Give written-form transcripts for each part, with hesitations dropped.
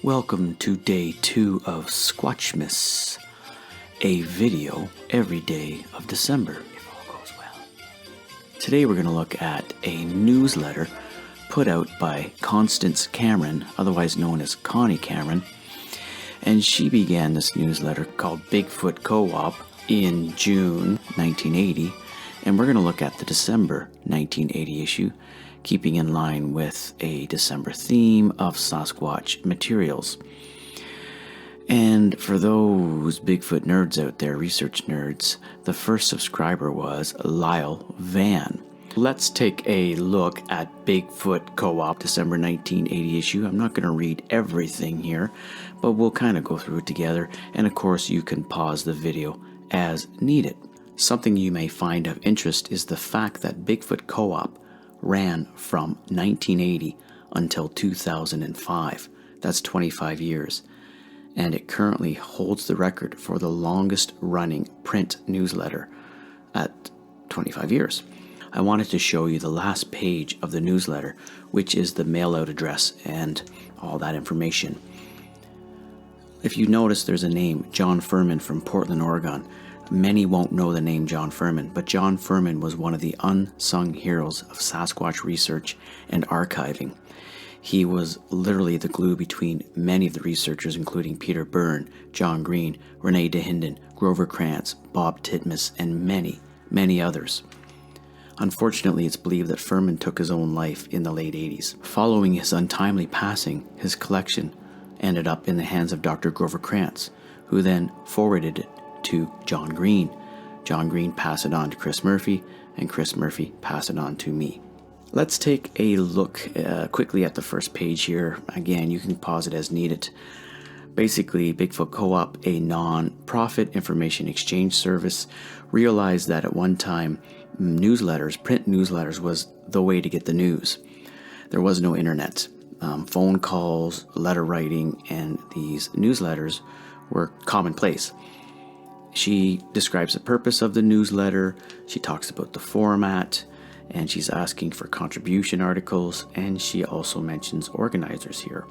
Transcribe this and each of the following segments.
Welcome to day 2 of Squatchmas, a video every day of December, if all goes well. Today we're going to look at a newsletter put out by Constance Cameron, otherwise known as Connie Cameron, and she began this newsletter called Bigfoot Co-op in June 1980, and we're going to look at the December 1980 issue, keeping in line with a December theme of Sasquatch materials. And for those Bigfoot nerds out there, research nerds, the first subscriber was Lyle Van. Let's take a look at Bigfoot Co-op December 1980 issue. I'm not going to read everything here, but we'll kind of go through it together. And of course, you can pause the video as needed. Something you may find of interest is the fact that Bigfoot Co-op ran from 1980 until 2005. That's 25 years. And it currently holds the record for the longest running print newsletter at 25 years. I wanted to show you the last page of the newsletter, which is the mail-out address and all that information. If you notice, there's a name, John Furman from Portland, Oregon. Many won't know the name John Furman, but John Furman was one of the unsung heroes of Sasquatch research and archiving. He was literally the glue between many of the researchers, including Peter Byrne, John Green, Rene DeHinden, Grover Krantz, Bob Titmus, and many, many others. Unfortunately, it's believed that Furman took his own life in the late 80s. Following his untimely passing, his collection ended up in the hands of Dr. Grover Krantz, who then forwarded it to John Green. John Green passed it on to Chris Murphy, and Chris Murphy passed it on to me. Let's take a look quickly at the first page here. Again, you can pause it as needed. Basically, Bigfoot Co-op, a non-profit information exchange service, realized that at one time, newsletters, print newsletters, was the way to get the news. There was no internet. Phone calls, letter writing, and these newsletters were commonplace. She describes the purpose of the newsletter, she talks about the format, and she's asking for contribution articles, and she also mentions organizers here.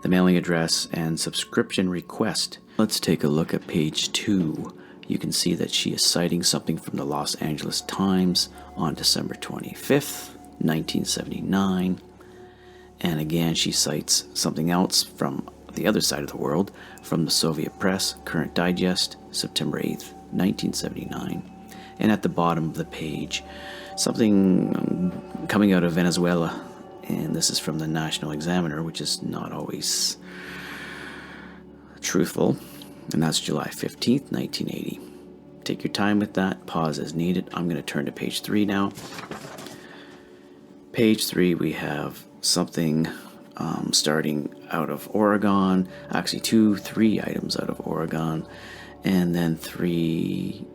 The mailing address and subscription request. Let's take a look at page 2. You can see that she is citing something from the Los Angeles Times on December 25th, 1979. And again, she cites something else from the other side of the world, from the Soviet Press, Current Digest, September 8th, 1979. And at the bottom of the page, something coming out of Venezuela, and this is from the National Examiner, which is not always truthful, and that's July 15th, 1980. Take your time with that, pause as needed. I'm going to turn to page 3 now. Page 3, we have something starting out of Oregon, actually 3 items out of Oregon, and then 2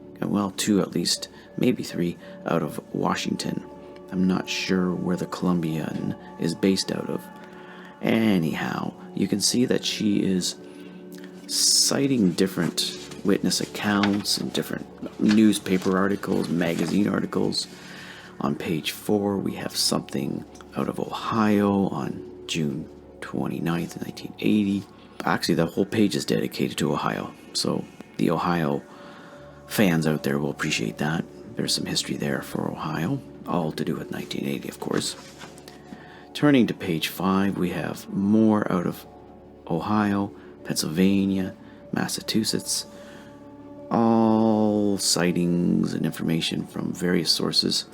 at least, maybe 3 out of Washington. I'm not sure where the Columbian is based out of. Anyhow, you can see that she is citing different witness accounts and different newspaper articles, magazine articles. On page 4, we have something out of Ohio on June 29th, 1980. Actually, the whole page is dedicated to Ohio, so the Ohio fans out there will appreciate that. There's some history there for Ohio, all to do with 1980, of course. Turning to page 5, we have more out of Ohio, Pennsylvania, Massachusetts, all sightings and information from various sources.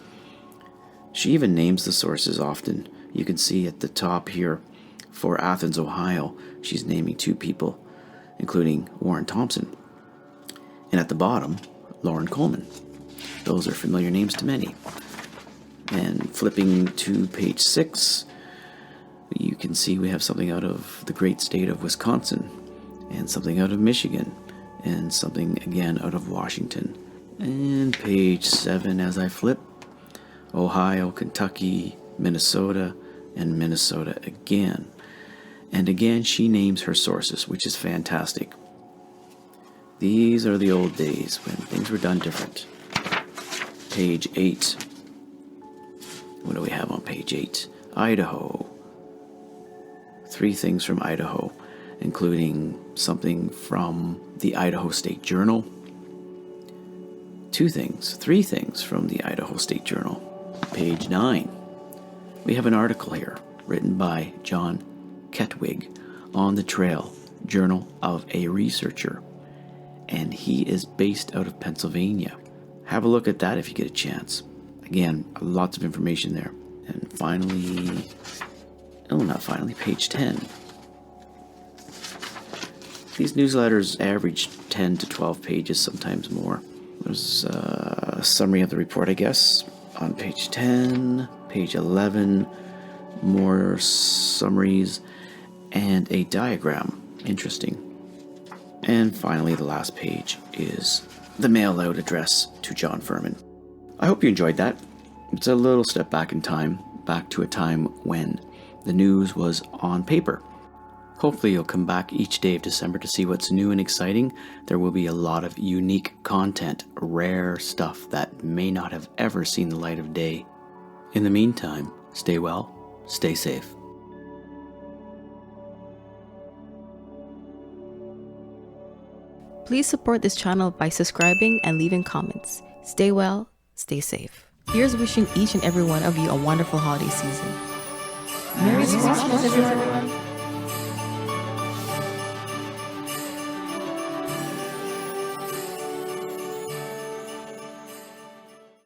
She even names the sources often. You can see at the top here, for Athens, Ohio, she's naming 2 people, including Warren Thompson. And at the bottom, Lauren Coleman. Those are familiar names to many. And flipping to page 6, you can see we have something out of the great state of Wisconsin, and something out of Michigan, and something again out of Washington. And page 7, as I flip, Ohio, Kentucky, Minnesota, and Minnesota again. And again, she names her sources, which is fantastic. These are the old days when things were done different. Page 8. What do we have on page 8? Idaho. 3 things from Idaho, including something from the Idaho State Journal, 3 things from the Idaho State Journal. Page 9, we have an article here written by John Ketwig on the Trail, Journal of a Researcher, and he is based out of Pennsylvania. Have a look at that if you get a chance. Again, lots of information there. And finally, page 10. These newsletters average 10 to 12 pages, sometimes more. There's a summary of the report, I guess, on page 10, page 11, more summaries, and a diagram. Interesting. And finally, the last page is the mail-out address to John Furman. I hope you enjoyed that. It's a little step back in time, back to a time when the news was on paper. Hopefully you'll come back each day of December to see what's new and exciting. There will be a lot of unique content, rare stuff that may not have ever seen the light of day. In the meantime, stay well, stay safe. Please support this channel by subscribing and leaving comments. Stay well, stay safe. Here's wishing each and every one of you a wonderful holiday season. Merry Squatchmas, everyone!